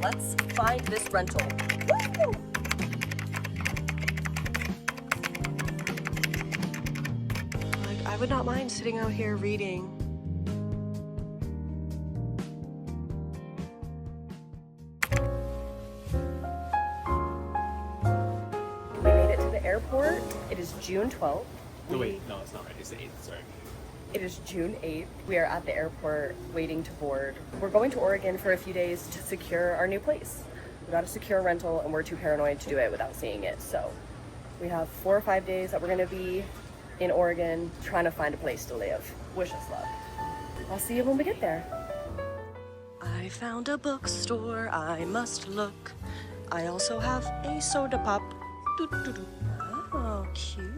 let's find this rental. Woo! Like, I would not mind sitting out here reading. We made it to the airport. It is June 12th. No, wait, no, it's not right. It's the 8th, sorry. It is June 8th. We are at the airport waiting to board. We're going to Oregon for a few days to secure our new place. We got to secure a rental and we're too paranoid to do it without seeing it. So we have 4 or 5 days that we're going to be in Oregon trying to find a place to live. Wish us luck. I'll see you when we get there. I found a bookstore, I must look. I also have a soda pop. Doo-doo-doo. Oh, cute.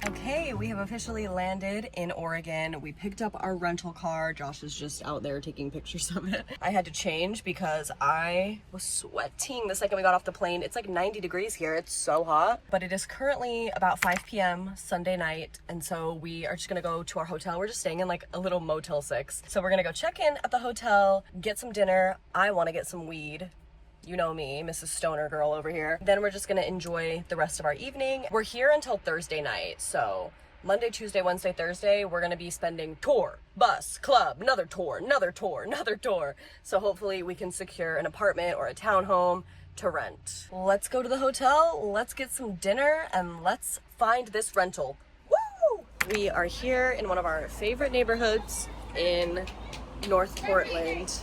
Okay, we have officially landed in Oregon. We picked up our rental car. Josh is just out there taking pictures of it. I had to change because I was sweating the second we got off the plane. It's like 90 degrees here. It's so hot. But it is currently about 5 p.m. Sunday night. And so we are just gonna go to our hotel. We're just staying in like a little Motel 6. So we're gonna go check in at the hotel, get some dinner. I wanna get some weed. You know me, Mrs. Stoner girl over here. Then we're just gonna enjoy the rest of our evening. We're here until Thursday night, so Monday, Tuesday, Wednesday, Thursday, we're gonna be spending tour, bus, club, another tour, another tour, another tour. So hopefully we can secure an apartment or a townhome to rent. Let's go to the hotel, let's get some dinner, and let's find this rental. Woo! We are here in one of our favorite neighborhoods in North Portland.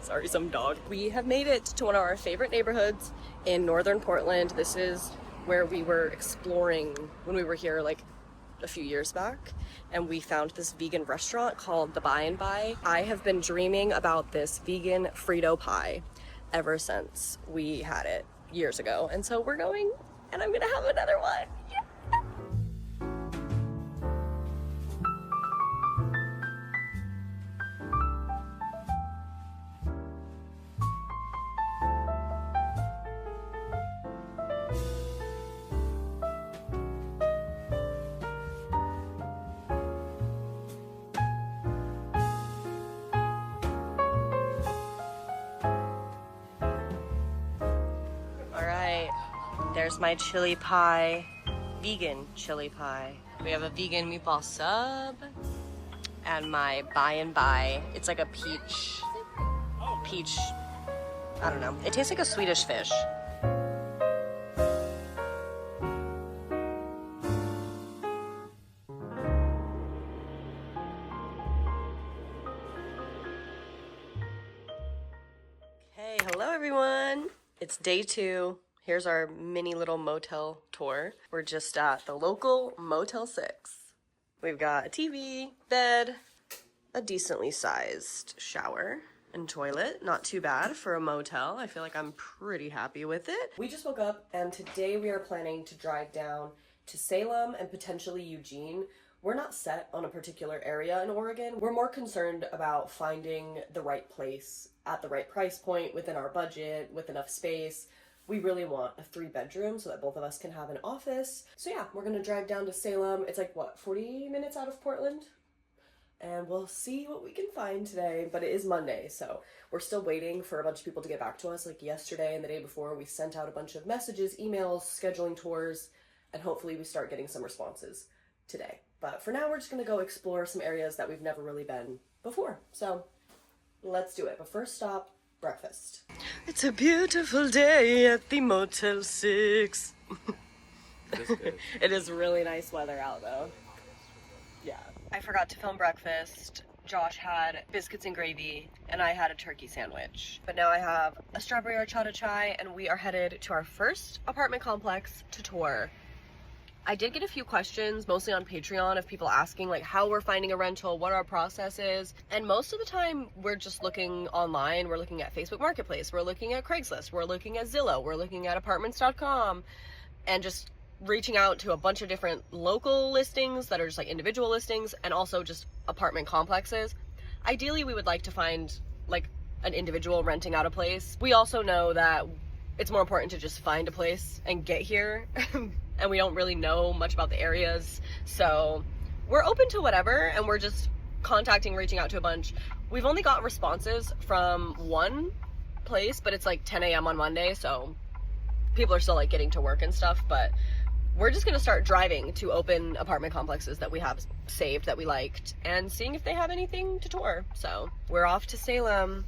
Sorry, some dog. We have made it to one of our favorite neighborhoods in Northern Portland. This is where we were exploring when we were here like a few years back, and we found this vegan restaurant called The By and By. I have been dreaming about this vegan Frito pie ever since we had it years ago, and so we're going and I'm gonna have another one. Yeah. There's my chili pie, vegan chili pie. We have a vegan meatball sub and my By and By. It's like a peach, I don't know. It tastes like a Swedish fish. Okay, hello everyone. It's day 2. Here's our mini little motel tour. We're just at the local Motel 6. We've got a TV, bed, a decently sized shower and toilet. Not too bad for a motel. I feel like I'm pretty happy with it. We just woke up and today we are planning to drive down to Salem and potentially Eugene. We're not set on a particular area in Oregon. We're more concerned about finding the right place at the right price point within our budget, with enough space. We really want a 3-bedroom so that both of us can have an office. So yeah, we're gonna drive down to Salem. It's like, what, 40 minutes out of Portland? And we'll see what we can find today, but it is Monday, so we're still waiting for a bunch of people to get back to us. Like yesterday and the day before, we sent out a bunch of messages, emails, scheduling tours, and hopefully we start getting some responses today. But for now, we're just gonna go explore some areas that we've never really been before. So let's do it. But first stop, breakfast. It's a beautiful day at the Motel 6. It is really nice weather out though. Yeah. I forgot to film breakfast. Josh had biscuits and gravy and I had a turkey sandwich. But now I have a strawberry horchata chai and we are headed to our first apartment complex to tour. I did get a few questions, mostly on Patreon, of people asking like how we're finding a rental, what our process is. And most of the time we're just looking online. We're looking at Facebook Marketplace, we're looking at Craigslist, we're looking at Zillow, we're looking at apartments.com, and just reaching out to a bunch of different local listings that are just like individual listings and also just apartment complexes. Ideally, we would like to find like an individual renting out a place. We also know that it's more important to just find a place and get here. And we don't really know much about the areas, so we're open to whatever, and we're just reaching out to a bunch. We've only got responses from one place, but it's like 10 a.m. on Monday, so people are still like getting to work and stuff. But we're just gonna start driving to open apartment complexes that we have saved that we liked and seeing if they have anything to tour. So we're off to Salem.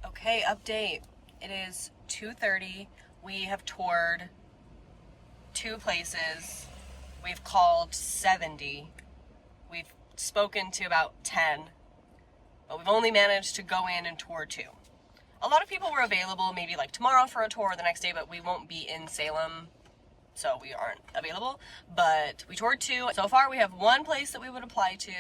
Okay, update. It is 2:30. We have toured 2 places. We've called 70. We've spoken to about 10, but we've only managed to go in and tour 2. A lot of people were available maybe like tomorrow for a tour or the next day, but we won't be in Salem, so we aren't available. But we toured 2. So far we have 1 place that we would apply to.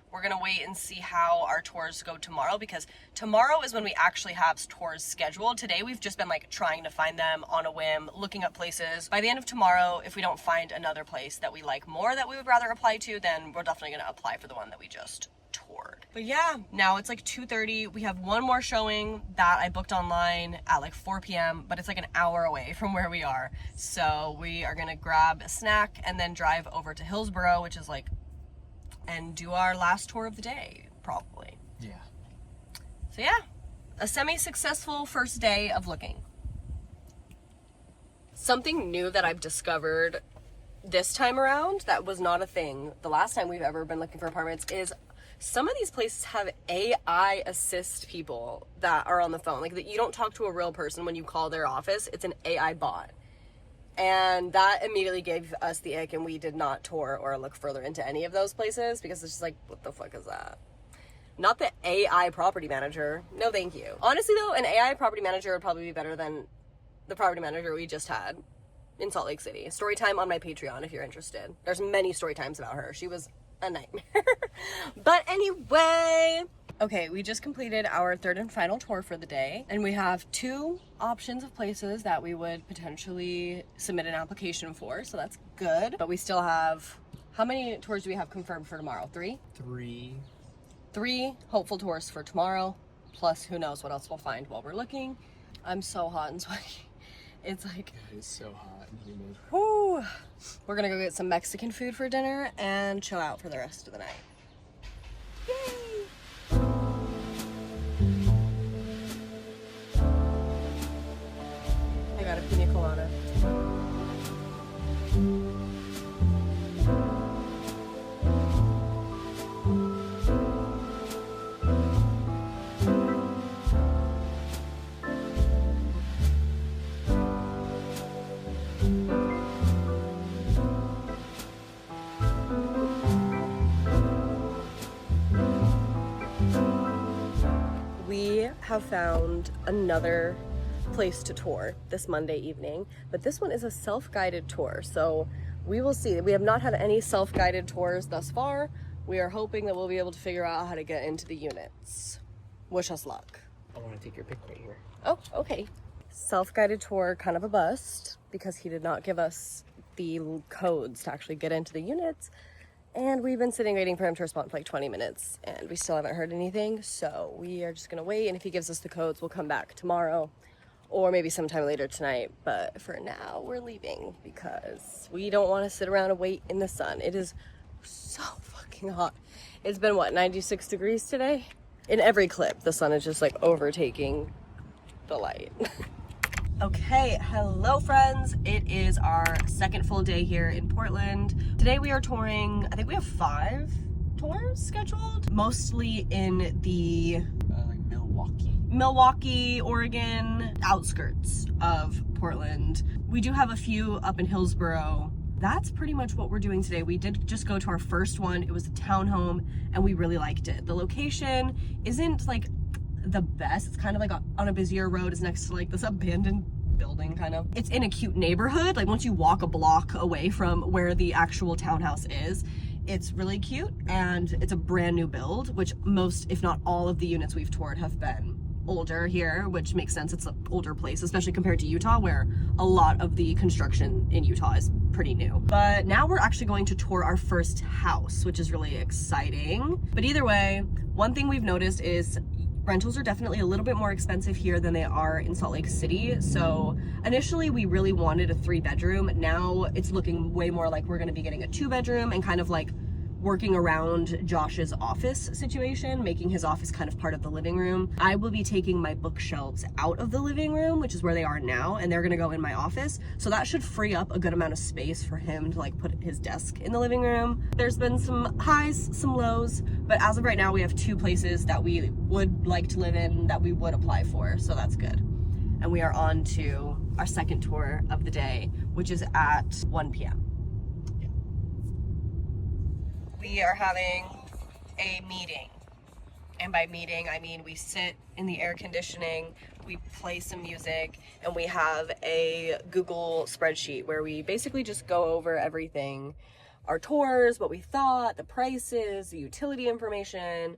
We're gonna wait and see how our tours go tomorrow, because tomorrow is when we actually have tours scheduled. Today we've just been like trying to find them on a whim, looking up places. By the end of tomorrow, if we don't find another place that we like more that we would rather apply to, then we're definitely gonna apply for the one that we just toured. But yeah, now it's like 2:30. We have 1 more showing that I booked online at like 4 p.m., but it's like an hour away from where we are. So we are gonna grab a snack and then drive over to Hillsborough, which is like, and do our last tour of the day, probably. Yeah. So yeah, a semi-successful first day of looking. Something new that I've discovered this time around that was not a thing the last time we've ever been looking for apartments is some of these places have AI assist people that are on the phone. Like, that you don't talk to a real person when you call their office, it's an AI bot. And that immediately gave us the ick, and we did not tour or look further into any of those places because it's just like, what the fuck is that? Not the AI property manager. No, thank you. Honestly though, an AI property manager would probably be better than the property manager we just had in Salt Lake City. Story time on my Patreon if you're interested. There's many story times about her. She was a nightmare. But anyway, okay, we just completed our 3rd and final tour for the day, and we have 2 options of places that we would potentially submit an application for, so that's good. But we still have, how many tours do we have confirmed for tomorrow? 3? 3 hopeful tours for tomorrow, plus who knows what else we'll find while we're looking. I'm so hot and sweaty. It's like, It is so hot and humid. whoo. We're gonna go get some Mexican food for dinner and chill out for the rest of the night. Yay! I got a pina colada. We have found another place to tour this Monday evening, but this one is a self-guided tour, so we will see. We have not had any self-guided tours thus far. We are hoping that we'll be able to figure out how to get into the units. Wish us luck. I want to take your pic right here. Oh, okay. Self-guided tour, kind of a bust, because he did not give us the codes to actually get into the units. And we've been sitting waiting for him to respond for like 20 minutes, and we still haven't heard anything. So we are just gonna wait, and if he gives us the codes, we'll come back tomorrow or maybe sometime later tonight. But for now, we're leaving because we don't want to sit around and wait in the sun. It is so fucking hot. It's been, what, 96 degrees today? In every clip, the sun is just like overtaking the light. Okay, hello friends. It is our 2nd full day here in Portland. Today we are touring, I think we have 5 tours scheduled, mostly in the Like Milwaukee, Oregon outskirts of Portland. We do have a few up in Hillsborough. That's pretty much what we're doing today. We did just go to our first one. It was a townhome and we really liked it. The location isn't like the best. It's kind of like on a busier road. It's next to like this abandoned building kind of. It's in a cute neighborhood. Like once you walk a block away from where the actual townhouse is, it's really cute, and it's a brand new build, which most, if not all of the units we've toured have been older here, which makes sense. It's an older place, especially compared to Utah, where a lot of the construction in Utah is pretty new. But now we're actually going to tour our first house, which is really exciting. But either way, one thing we've noticed is rentals are definitely a little bit more expensive here than they are in Salt Lake City. So initially we really wanted a 3-bedroom. Now it's looking way more like we're gonna be getting a 2-bedroom and kind of like working around Josh's office situation, making his office kind of part of the living room. I will be taking my bookshelves out of the living room, which is where they are now, and they're gonna go in my office. So that should free up a good amount of space for him to like put his desk in the living room. There's been some highs, some lows, but as of right now, we have 2 places that we would like to live in that we would apply for, so that's good. And we are on to our second tour of the day, which is at 1 p.m. We are having a meeting. And by meeting, I mean we sit in the air conditioning, we play some music, and we have a Google spreadsheet where we basically just go over everything. Our tours, what we thought, the prices, the utility information,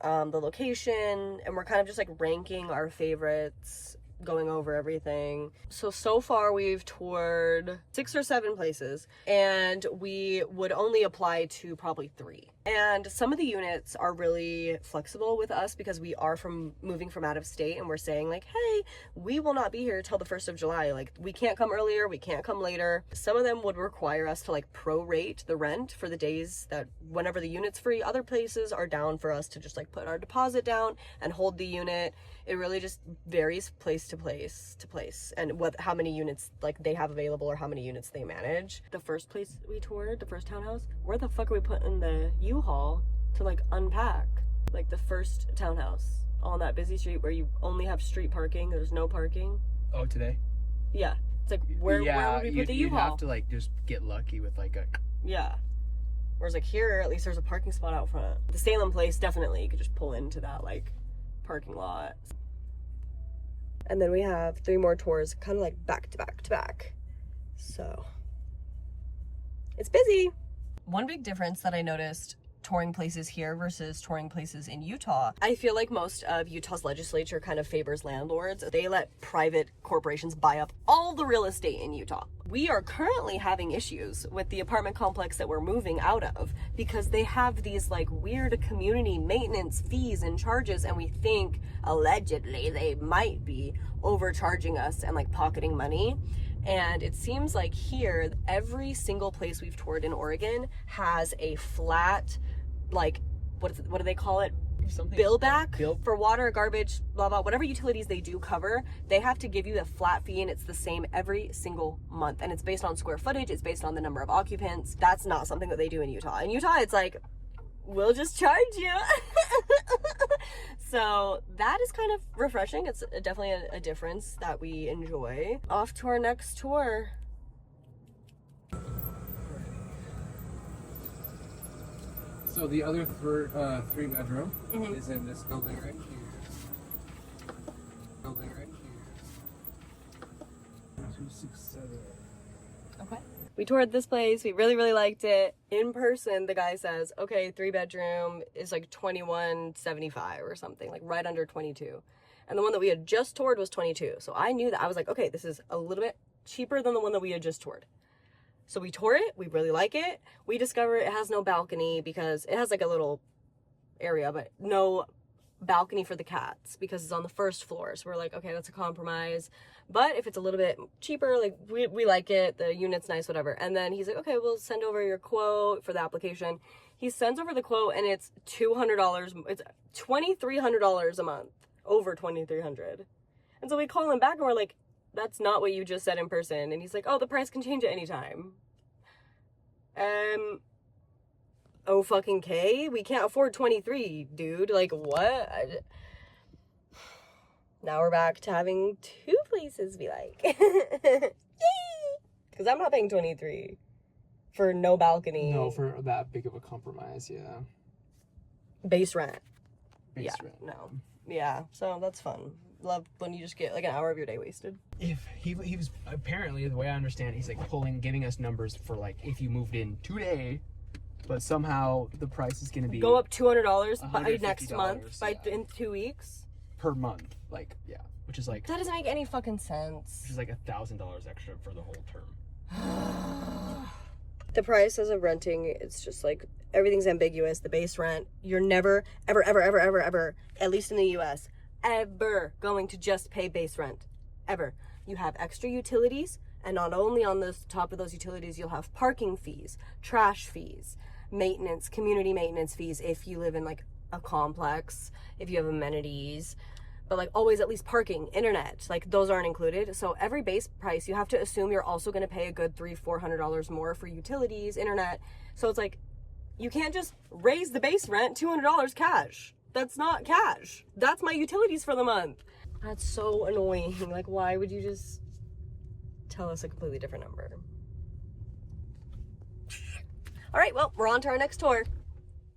the location, and we're kind of just like ranking our favorites, going over everything. So far we've toured 6 or 7 places, and we would only apply to probably 3. And some of the units are really flexible with us because we are moving from out of state, and we're saying like, hey, we will not be here till the 1st of July. Like, we can't come earlier, we can't come later. Some of them would require us to like prorate the rent for the days that whenever the unit's free. Other places are down for us to just like put our deposit down and hold the unit. It really just varies place to place and how many units like they have available or how many units they manage. The first place we toured, the first townhouse, where the fuck are we putting the U-Haul to like unpack? Like the first townhouse on that busy street where you only have street parking, there's no parking. Oh, today? Yeah. It's like where would we put the U-Haul? You have to like just get lucky with like a... Yeah. Whereas like here, at least there's a parking spot out front. The Salem place, definitely you could just pull into that like parking lot. And then we have 3 more tours, kind of like back to back to back. So it's busy. One big difference that I noticed touring places here versus touring places in Utah, I feel like most of Utah's legislature kind of favors landlords. They let private corporations buy up all the real estate in Utah. We are currently having issues with the apartment complex that we're moving out of because they have these like weird community maintenance fees and charges, and we think allegedly they might be overcharging us and like pocketing money. And it seems like here, every single place we've toured in Oregon has a flat, like, what do they call it? Bill back for water, garbage, blah, blah, whatever utilities they do cover, they have to give you a flat fee, and it's the same every single month. And it's based on square footage, it's based on the number of occupants. That's not something that they do in Utah. In Utah, it's like, we'll just charge you. So that is kind of refreshing. It's definitely a difference that we enjoy. Off to our next tour. So the other 3-bedroom is in this building right here. Building right here. 267. Okay. We toured this place. We really, really liked it. In person, the guy says, okay, 3-bedroom is like $21.75 or something, like right under 22. And the one that we had just toured was 22. So I knew that. I was like, okay, this is a little bit cheaper than the one that we had just toured. So we tour it. We really like it. We discover it has no balcony because it has like a little area, but no balcony for the cats because it's on the first floor. So we're like, okay, that's a compromise. But if it's a little bit cheaper, like we like it, the unit's nice, whatever. And then he's like, okay, we'll send over your quote for the application. He sends over the quote and it's $200. It's $2,300 a month, over $2,300. And so we call him back and we're like, that's not what you just said in person. And he's like, oh, the price can change at any time. Oh fucking K, we can't afford 23, dude. Like what? Now we're back to having 2 places we like. Yay! Because I'm not paying 23 for no balcony. No, for that big of a compromise, yeah. Base rent. Base rent. No. Yeah, so that's fun. Love when you just get like an hour of your day wasted. If he was apparently, the way I understand, he's like giving us numbers for like if you moved in today, but somehow the price is gonna be go up $200 by next month, in 2 weeks per month. Like, yeah, which is like that doesn't make any fucking sense. Which is like $1,000 extra for the whole term. The price as of renting, it's just like everything's ambiguous. The base rent, you're never ever, at least in the US, ever going to just pay base rent. Ever. You have extra utilities, and not only on the top of those utilities, you'll have parking fees, trash fees, maintenance, community maintenance fees if you live in like a complex, if you have amenities, but like always at least parking, internet, like those aren't included. So every base price, you have to assume you're also going to pay a good $300-400 more for utilities, internet. So it's like, you can't just raise the base rent $200 cash. That's not cash. That's my utilities for the month. That's so annoying. Like, why would you just tell us a completely different number? All right, well, we're on to our next tour.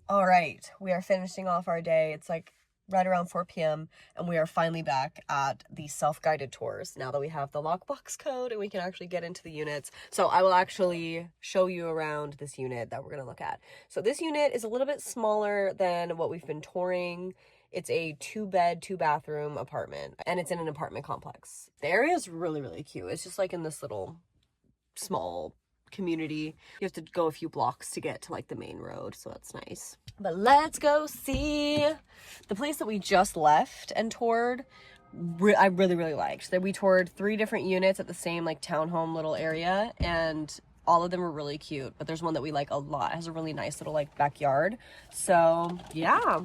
All right, we are finishing off our day. It's like right around 4 p.m. and we are finally back at the self-guided tours now that we have the lockbox code and we can actually get into the units. So I will actually show you around this unit that we're going to look at. So this unit is a little bit smaller than what we've been touring. It's a 2-bed, 2-bathroom apartment, and it's in an apartment complex. The area is really, really cute. It's just like in this little small community. You have to go a few blocks to get to like the main road, so that's nice. But let's go see the place that we just left and toured. I really, really liked that. We toured 3 different units at the same like townhome little area, and all of them were really cute, but there's one that we like a lot. It has a really nice little like backyard. So yeah,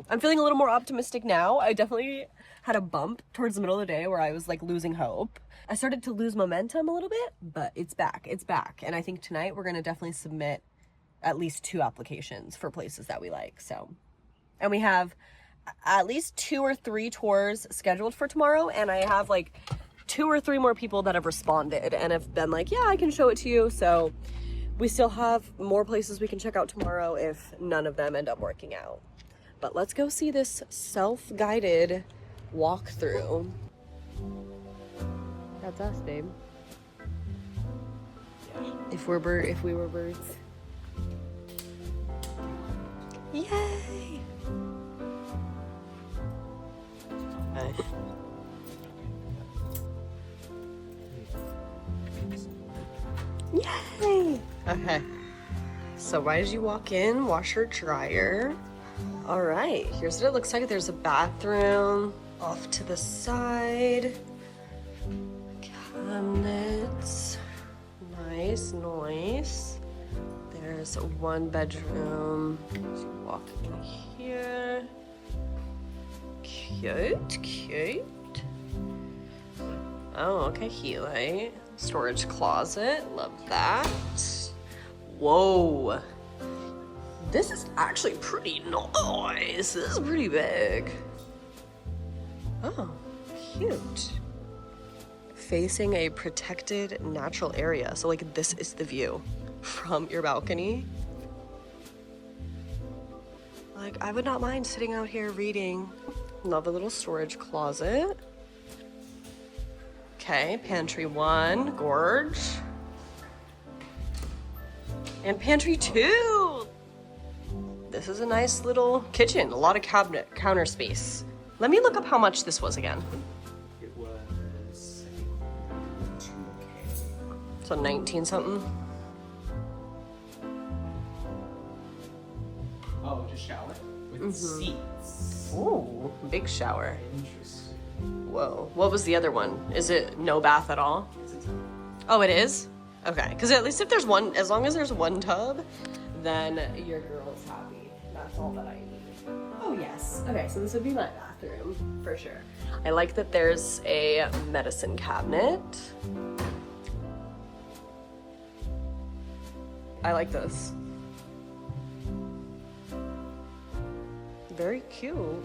I'm feeling a little more optimistic now. I definitely had a bump towards the middle of the day where I was like losing hope. I started to lose momentum a little bit, but it's back. It's back. And I think tonight we're going to definitely submit at least 2 applications for places that we like. So, and we have at least 2 or 3 tours scheduled for tomorrow. And I have like 2 or 3 more people that have responded and have been like, yeah, I can show it to you. So we still have more places we can check out tomorrow if none of them end up working out. But let's go see this self-guided walkthrough. That's us, babe. If we were birds. Yay! Yay! Okay. So right as you walk in, washer dryer. All right, here's what it looks like. There's a bathroom off to the side. Cabinets. Nice, nice. There's a 1-bedroom. So you walk in here. Cute, cute. Oh, okay, Haley. Storage closet. Love that. Whoa. This is actually pretty nice. This is pretty big. Oh, cute. Facing a protected natural area. So like this is the view from your balcony. Like I would not mind sitting out here reading. Love a little storage closet. Okay, pantry 1, gorge. And pantry 2. This is a nice little kitchen, a lot of cabinet counter space. Let me look up how much this was again. It was, I think, 2K. So 19 something. Oh, just shower? With seats. Ooh, big shower. Interesting. Whoa. What was the other one? Is it no bath at all? Oh, it is? Okay, because at least if there's one, as long as there's 1 tub, then your girl is happy. That's all that I need. Oh, yes. Okay, so this would be my bathroom, for sure. I like that there's a medicine cabinet. I like this. Very cute.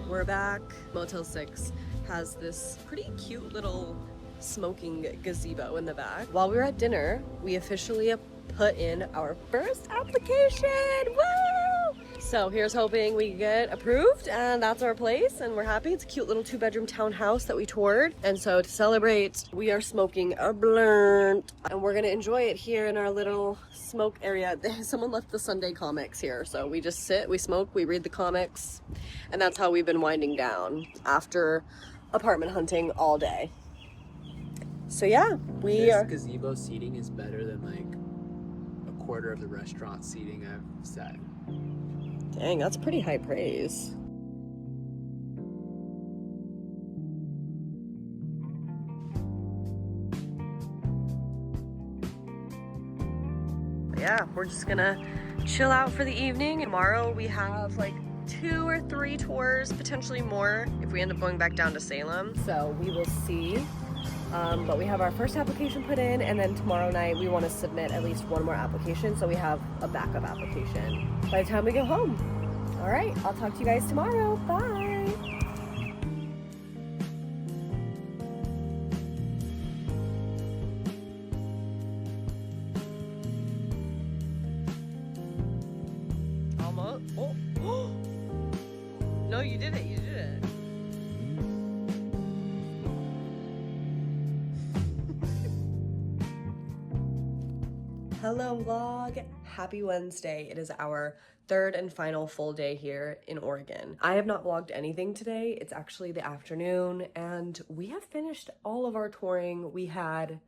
We're back. Motel 6 has this pretty cute little smoking gazebo in the back. While we were at dinner, we officially put in our first application. Woo! So here's hoping we get approved, and that's our place, and we're happy. It's a cute little 2-bedroom townhouse that we toured. And so to celebrate, we are smoking a blunt, and we're gonna enjoy it here in our little smoke area. Someone left the Sunday comics here, so we just sit, we smoke, we read the comics, and that's how we've been winding down after apartment hunting all day. So yeah, This gazebo seating is better than like a quarter of the restaurant seating I've sat. Dang, that's pretty high praise. yeah, we're just gonna chill out for the evening. Tomorrow we have like 2 or 3 tours, potentially more if we end up going back down to Salem. So we will see. But we have our first application put in, and then tomorrow night we want to submit at least 1 more application so we have a backup application by the time we go home. All right, I'll talk to you guys tomorrow. Bye. Almost. Oh. No, you did it. You did it. Hello vlog, happy Wednesday. It is our 3rd and final full day here in Oregon. I have not vlogged anything today. It's actually the afternoon and we have finished all of our touring. We had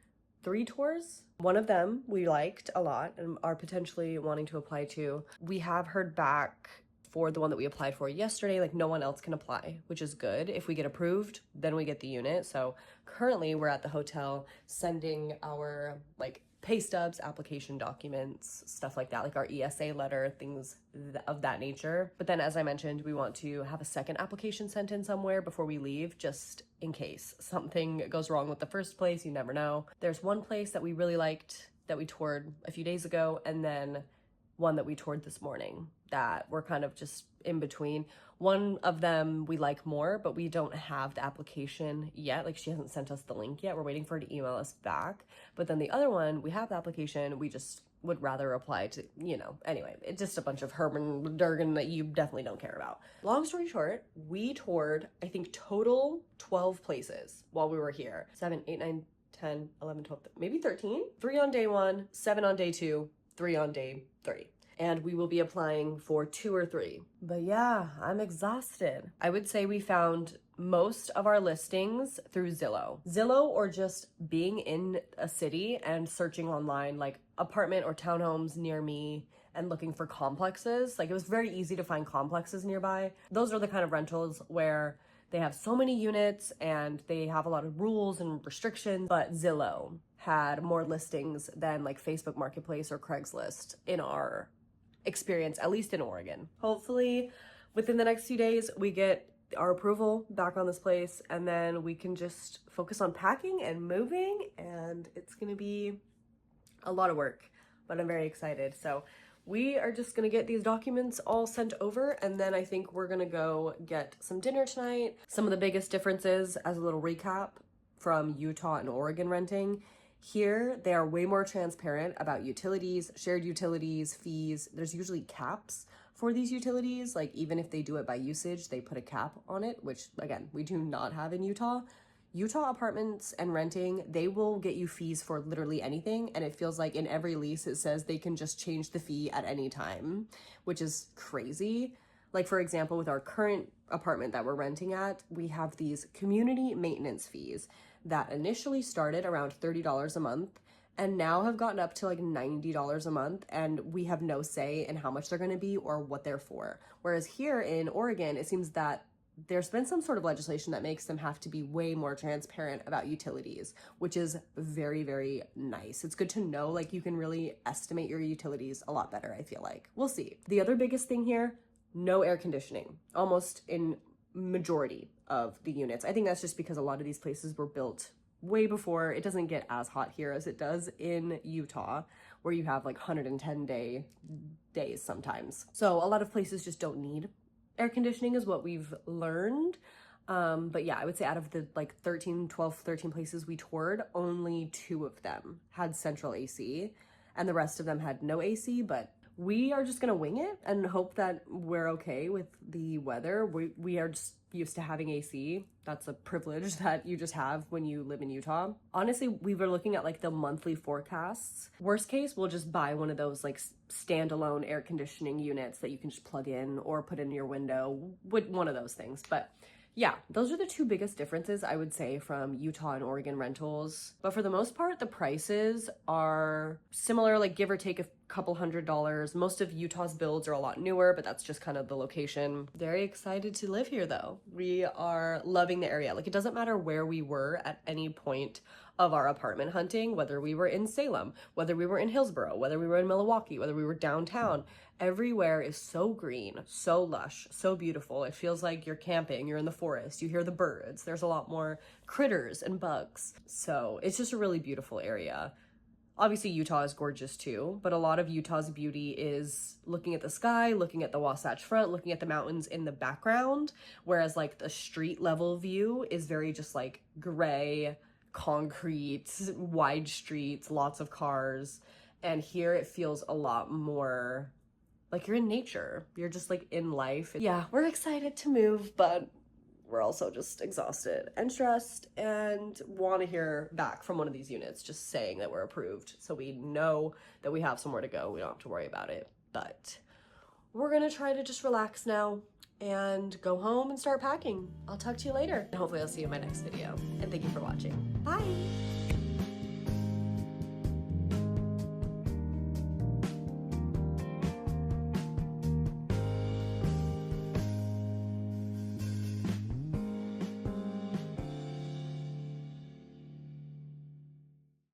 3 tours. One of them we liked a lot and are potentially wanting to apply to. We have heard back for the one that we applied for yesterday, like no one else can apply, which is good. If we get approved, then we get the unit. So currently we're at the hotel sending our like pay stubs, application documents, stuff like that, like our ESA letter, things of that nature. But then as I mentioned, we want to have a second application sent in somewhere before we leave, just in case something goes wrong with the first place. You never know. There's one place that we really liked that we toured a few days ago, and then one that we toured this morning that we're kind of just in between. One of them we like more, but we don't have the application yet. Like she hasn't sent us the link yet. We're waiting for her to email us back. But then the other one, we have the application. We just would rather apply to, you know, anyway, it's just a bunch of Herman Durgan that you definitely don't care about. Long story short, we toured, I think total 12 places while we were here. 7, 8, 9, 10, 11, 12, maybe 13. 3 on day 1, 7 on day 2, 3 on day 3. And we will be applying for 2 or 3. But yeah, I'm exhausted. I would say we found most of our listings through Zillow. Zillow, or just being in a city and searching online, like apartment or townhomes near me and looking for complexes. Like it was very easy to find complexes nearby. Those are the kind of rentals where they have so many units and they have a lot of rules and restrictions, but Zillow had more listings than like Facebook Marketplace or Craigslist in our experience, at least in Oregon. Hopefully within the next few days we get our approval back on this place and then we can just focus on packing and moving, and it's gonna be a lot of work, but I'm very excited. So we are just gonna get these documents all sent over, and then I think we're gonna go get some dinner tonight. Some of the biggest differences, as a little recap, from Utah and Oregon renting. Here, they are way more transparent about utilities, shared utilities, fees. There's usually caps for these utilities. Like even if they do it by usage, they put a cap on it, which again, we do not have in Utah. Utah apartments and renting, they will get you fees for literally anything. And it feels like in every lease, it says they can just change the fee at any time, which is crazy. Like for example, with our current apartment that we're renting at, we have these community maintenance fees that initially started around $30 a month and now have gotten up to like $90 a month, and we have no say in how much they're going to be or what they're for. Whereas here in Oregon, it seems that there's been some sort of legislation that makes them have to be way more transparent about utilities, which is very, very nice. It's good to know, like you can really estimate your utilities a lot better, I feel like. We'll see. The other biggest thing here, no air conditioning, almost in majority of the units. I think that's just because a lot of these places were built way before. It doesn't get as hot here as it does in Utah, where you have like 110 days sometimes. So a lot of places just don't need air conditioning is what we've learned. But yeah, I would say out of the like 13 places we toured, only 2 of them had central AC and the rest of them had no AC. But we are just gonna wing it and hope that we're okay with the weather. We are just used to having AC. That's a privilege that you just have when you live in Utah. Honestly, we were looking at like the monthly forecasts. Worst case, we'll just buy one of those like standalone air conditioning units that you can just plug in or put in your window, with one of those things. But yeah, those are the 2 biggest differences I would say from Utah and Oregon rentals. But for the most part, the prices are similar, like give or take a couple $100s. Most of Utah's builds are a lot newer, but that's just kind of the location. Very excited to live here though. We are loving the area. Like, it doesn't matter where we were at any point of our apartment hunting, whether we were in Salem, whether we were in Hillsborough, whether we were in Milwaukee, whether we were downtown. Everywhere is so green, so lush, so beautiful. It feels like you're camping, you're in the forest, you hear the birds. There's a lot more critters and bugs. So it's just a really beautiful area. Obviously, Utah is gorgeous too, but a lot of Utah's beauty is looking at the sky, looking at the Wasatch Front, looking at the mountains in the background, whereas like the street level view is very just like gray, concrete, wide streets, lots of cars. And here it feels a lot more like you're in nature. You're just like in life. Yeah, we're excited to move, but we're also just exhausted and stressed and want to hear back from one of these units just saying that we're approved, so we know that we have somewhere to go. We don't have to worry about it. But we're gonna try to just relax now and go home and start packing. I'll talk to you later. And hopefully I'll see you in my next video. And thank you for watching. Bye!